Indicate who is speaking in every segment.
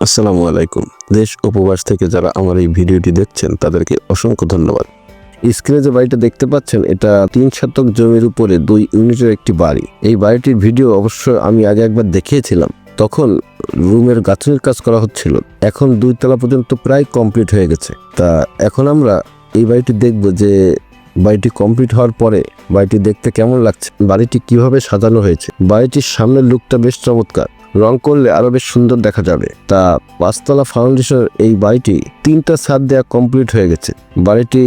Speaker 1: আসসালামু আলাইকুম। দেশ উপবাস থেকে যারা আমার এই ভিডিওটি দেখছেন তাদেরকে অসংখ্য ধন্যবাদ। স্ক্রিনে যে বাড়িটা দেখতে পাচ্ছেন এটা 3 শতক জমির উপরে 2 ইউনিটের একটি বাড়ি। এই বাড়িটির ভিডিও অবশ্য আমি আগে একবার দেখিয়েছিলাম। তখন রুমের গাঁথনির কাজ করা হচ্ছিল। এখন 2 তলা পর্যন্ত প্রায় কমপ্লিট হয়ে গেছে। তা এখন আমরা এই বাড়িটি দেখব যে বাড়িটি কমপ্লিট হওয়ার পরে বাড়িটি দেখতে কেমন লাগছে, বাড়িটি কিভাবে সাজানো হয়েছে। বাড়িটির সামনের লুকটা বেশ চমৎকার, রং করলে আরো বেশ সুন্দর দেখা যাবে। তা 5 তলা ফাউন্ডেশনের এই বাড়িটি 3টা ছাদ দেওয়া কমপ্লিট হয়ে গেছে। বাড়িটি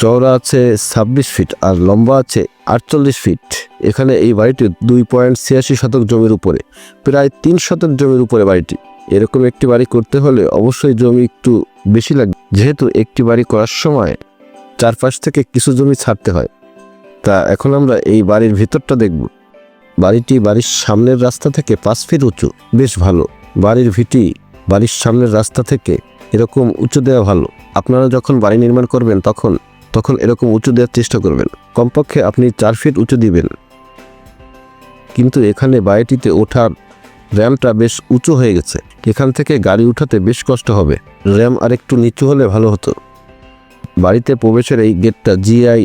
Speaker 1: চওড়া আছে 26 ফিট আর লম্বা আছে 48 ফিট। এখানে এই বাড়িটি 2.86 শতক জমির উপরে, প্রায় 3 শতক জমির উপরে বাড়িটি। এরকম একটি বাড়ি করতে হলে অবশ্যই জমি একটু বেশি লাগবে, যেহেতু একটি বাড়ি করার সময় চারপাশ থেকে কিছু জমি ছাড়তে হয়। তা এখন আমরা এই বাড়ির ভিতরটা দেখব। বাড়িটি বাড়ির সামনের রাস্তা থেকে 5 ফিট উঁচু, বেশ ভালো। বাড়ির ভিটি বাড়ির সামনের রাস্তা থেকে এরকম উঁচু দেওয়া ভালো। আপনারা যখন বাড়ি নির্মাণ করবেন তখন এরকম উঁচু দেওয়ার চেষ্টা করবেন। কমপক্ষে আপনি 4 ফিট উঁচু দিবেন। কিন্তু এখানে বাড়িটিতে ওঠার র্যাম্পটা বেশ উঁচু হয়ে গেছে। এখান থেকে গাড়ি উঠাতে বেশ কষ্ট হবে। র্যাম্প আর একটু নিচু হলে ভালো হতো। বাড়িতে প্রবেশের এই গেটটা জিআই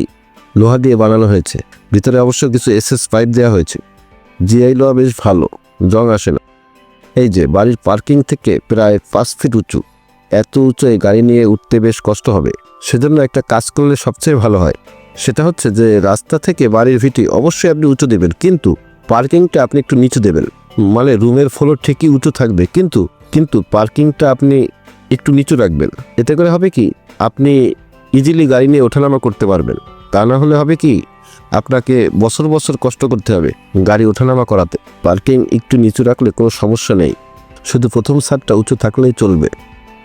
Speaker 1: লোহা দিয়ে বানানো হয়েছে। ভিতরে অবশ্য কিছু এসএস পাইপ দেওয়া হয়েছে। জিআই লোহা বেশ ভালো, জং আসে না। এই যে বাড়ির পার্কিং থেকে প্রায় 5 ফিট উঁচু। এত উঁচু এই গাড়ি নিয়ে উঠতে বেশ কষ্ট হবে। সেজন্য একটা কাজ করলে সবচেয়ে ভালো হয়। সেটা হচ্ছে যে রাস্তা থেকে বাড়ির ভিটি অবশ্যই আপনি উঁচু দেবেন, কিন্তু পার্কিংটা আপনি একটু নিচু দেবেন। মানে রুমের ফ্লোর ঠিকই উঁচু থাকবে, কিন্তু পার্কিংটা আপনি একটু নিচু রাখবেন। এতে করে হবে কি, আপনি ইজিলি গাড়ি নিয়ে ওঠানামা করতে পারবেন। তা না হলে হবে কি, আপনাকে বছর বছর কষ্ট করতে হবে গাড়ি ওঠানামা করাতে। পার্কিং একটু নিচু রাখলে কোনো সমস্যা নেই, শুধু প্রথম ছাদটা উঁচু থাকলেই চলবে।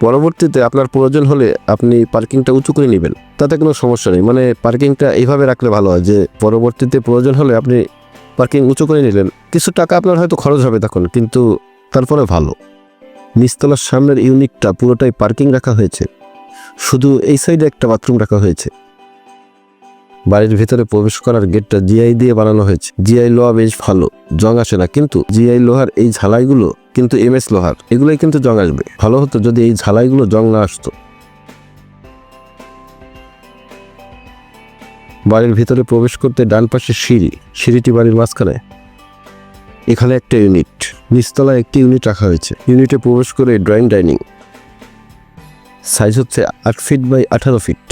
Speaker 1: পরবর্তীতে আপনার প্রয়োজন হলে আপনি পার্কিংটা উঁচু করে নেবেন, তাতে কোনো সমস্যা নেই। মানে পার্কিংটা এইভাবে রাখলে ভালো হয় যে পরবর্তীতে প্রয়োজন হলে আপনি পার্কিং উঁচু করে নিলেন। কিছু টাকা আপনার হয়তো খরচ হবে তখন, কিন্তু তারপরে ভালো। নিচতলার সামনের ইউনিটটা পুরোটাই পার্কিং রাখা হয়েছে, শুধু এই সাইডে একটা বাথরুম রাখা হয়েছে। বাড়ির ভিতরে প্রবেশ করার গেটটা জিআই দিয়ে বানানো হয়েছে। জিআই লোহা বেশ ভালো, জং আসে না। কিন্তু জিআই লোহার এই ঝালাইগুলো কিন্তু এমএস লোহার, এগুলোই কিন্তু জং আসবে। ভালো হতো যদি এই ঝালাইগুলো জং না আসতো। বাড়ির ভিতরে প্রবেশ করতে ডান পাশে সিঁড়িটি বাড়ির মাঝখানে। এখানে একটা ইউনিট, নিচতলায় একটি ইউনিট রাখা হয়েছে। ইউনিটে প্রবেশ করে ড্রয়িং ডাইনিং। সাইজ হচ্ছে 8 ফিট বাই 18 ফিট।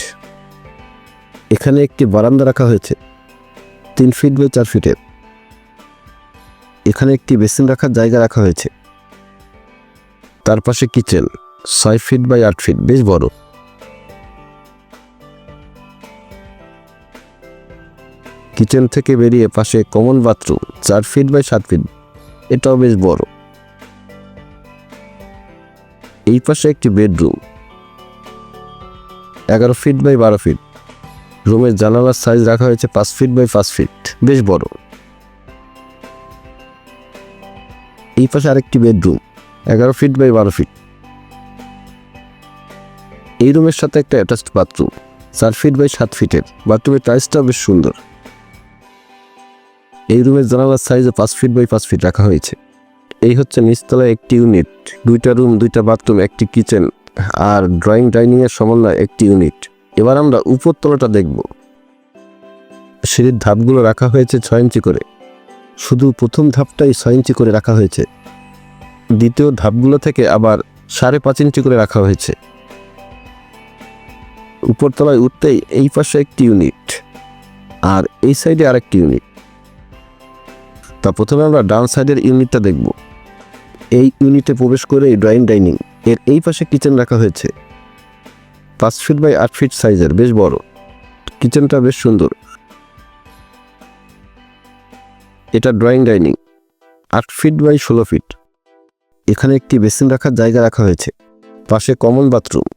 Speaker 1: এখানে একটি বারান্দা রাখা হয়েছে 3 ফিট বাই 4 ফিটের। এখানে একটি বেসিন রাখার জায়গা রাখা হয়েছে। তার পাশে কিচেন 6 ফিট বাই 8 ফিট, বেশ বড়। কিচেন থেকে বেরিয়ে পাশে common bathroom 4 feet by 7 feet, এটাও বেশ বড়। এই পাশে একটি বেডরুম 11 ফিট বাই 12 ফিট। রুমের জানালার সাইজ রাখা হয়েছে 5 ফিট বাই 5 ফিট, বেশ বড়। এই পাশে আরেকটি বেডরুম 11 ফিট বাই 12 ফিট। এই রুমের সাথে একটা অ্যাটাচড বাথরুম 4 ফিট বাই 7 ফিটের। বাথরুমের টাইলসটাও বেশ সুন্দর। এই রুমের জানালার সাইজে 5 ফিট বাই 5 ফিট রাখা হয়েছে। এই হচ্ছে নিচতলায় একটি ইউনিট, 2টা রুম, 2টা বাথরুম, একটি কিচেন আর ড্রয়িং ডাইনিং এর সমন্বয় একটি ইউনিট। এবার আমরা উপরতলাটা দেখব। সিঁড়ির ধাপগুলো রাখা হয়েছে 6 ইঞ্চি করে। শুধু প্রথম ধাপটাই 6 ইঞ্চি করে রাখা হয়েছে। দ্বিতীয় ধাপগুলো থেকে আবার 5.5 ইঞ্চি করে রাখা হয়েছে। উপরতলায় উঠতেই এই পাশে একটি ইউনিট আর এই সাইডে আরেকটি ইউনিট। তা প্রথমে আমরা ডান সাইডের ইউনিটটা দেখব। এই ইউনিটে প্রবেশ করে ড্রয়িং ডাইনিং এর এই পাশে কিচেন রাখা হয়েছে 5 ফিট বাই 8 ফিট সাইজের, বেশ বড়। কিচেনটা বেশ সুন্দর। এটা drawing dining 8 feet by 16 feet. এখানে একটি বেসিন রাখার জায়গা রাখা হয়েছে। পাশে কমন বাথরুম।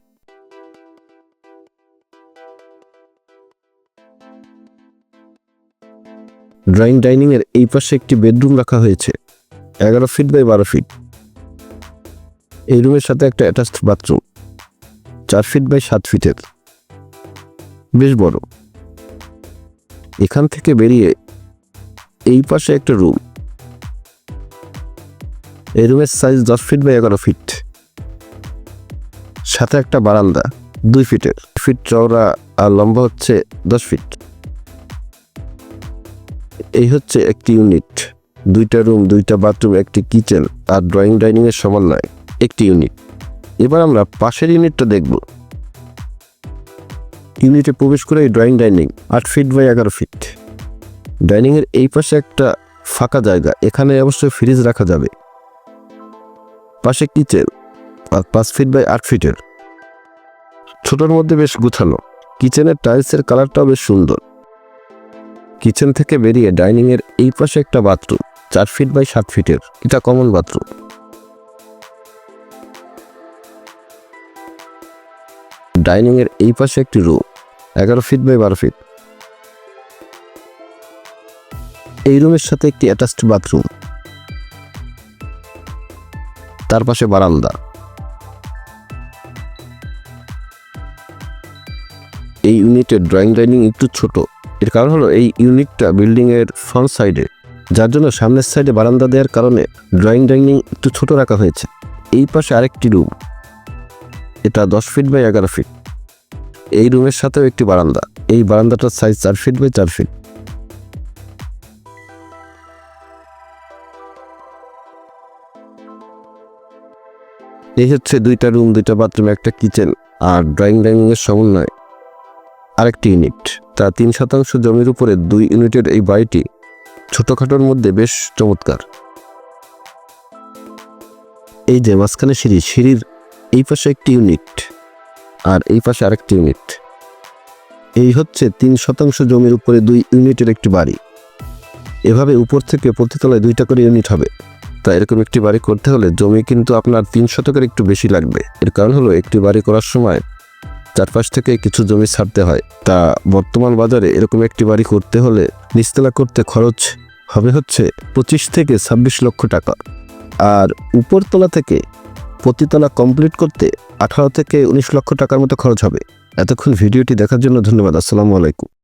Speaker 1: ড্রয়িং ডাইনিং এর এই পাশে একটি বেডরুম রাখা হয়েছে 11 ফিট বাই 12 ফিট। এই রুমের সাথে একটা অ্যাটাচড বাথরুম 4 ফিট বাই 7 ফিটের, বেশ বড়। এখান থেকে বেরিয়ে এই পাশে একটা রুম। এই রুমের সাইজ 10 ফিট বাই 11 ফিট। সাথে একটা বারান্দা 2 ফিটের, ফিট চওড়া আর লম্বা হচ্ছে 10 ফিট। এই হচ্ছে একটি ইউনিট, 2টা রুম, 2টা বাথরুম, একটি কিচেন আর ড্রয়িং ডাইনিং এর সমন্বয় একটি ইউনিট। এবার আমরা পাশের ইউনিটটা দেখব। ইউনিটে প্রবেশ করে এই drawing dining 8 feet by 11 feet. Dining এর এই পাশে একটা ফাঁকা জায়গা, এখানে অবশ্যই ফ্রিজ রাখা যাবে। পাশে কিচেন আর 5 ফিট বাই 8 ফিটের, ছোটোর মধ্যে বেশ গুছানো। কিচেনের টাইলসের কালারটাও বেশ সুন্দর। কিচেন থেকে বেরিয়ে ডাইনিং এর এই পাশে একটা বাথরুম 4 ফিট বাই 7 ফিটের, এটা কমন বাথরুম। ডাইনিং এর এই পাশে একটি রুম 11 ফিট বাই 12 ফিট। এই রুমের সাথে একটি অ্যাটাচড বাথরুম, তার পাশে বারান্দা। এই ইউনিটের ড্রয়িং ডাইনিং একটু ছোট, এর কারণ হলো এই ইউনিটটা বিল্ডিং এর ফ্রন্ট সাইডে, যার জন্য সামনের সাইডে বারান্দা দেওয়ার কারণে ড্রয়িং ডাইনিং একটু ছোট রাখা হয়েছে। এই পাশে আরেকটি রুম, এটা 10 ফিট বাই 11 ফিট। এই রুমের সাথেও একটি বারান্দা, এই বারান্দাটার সাইজ 4 ফিট বাই 4 ফিট। এই হচ্ছে 2টা রুম, 2টা বাথরুম, একটা কিচেন আর ড্রয়িং ডাইনিং এর সমন্বয় আরেকটি ইউনিট। তা 3 শতাংশ জমির উপরে 2 ইউনিটের এই বাড়িটি ছোটখাটোর মধ্যে বেশ চমৎকার। এই যে মাঝখানে সিঁড়ি, সিঁড়ির এই পাশে একটি ইউনিট আর এই পাশে আরেকটি ইউনিট। এই হচ্ছে 3 শতাংশ জমির উপরে 2 ইউনিটের একটি বাড়ি। এভাবে উপর থেকে প্রতিতলায় 2টা করে ইউনিট হবে। তা এরকম একটি বাড়ি করতে হলে জমি কিন্তু আপনার 3 শতকের একটু বেশি লাগবে। এর কারণ হলো একটি বাড়ি করার সময় চারপাশ থেকে কিছু জমি ছাড়তে হয়। তা বর্তমান বাজারে এরকম একটি বাড়ি করতে হলে নিচতলা করতে খরচ হবে হচ্ছে 25 থেকে 26 লক্ষ টাকা, আর উপরতলা থেকে প্রতিতলা কমপ্লিট করতে 18 থেকে 19 লক্ষ টাকার মতো খরচ হবে। এতক্ষণ ভিডিওটি দেখার জন্য ধন্যবাদ। আসসালামু আলাইকুম।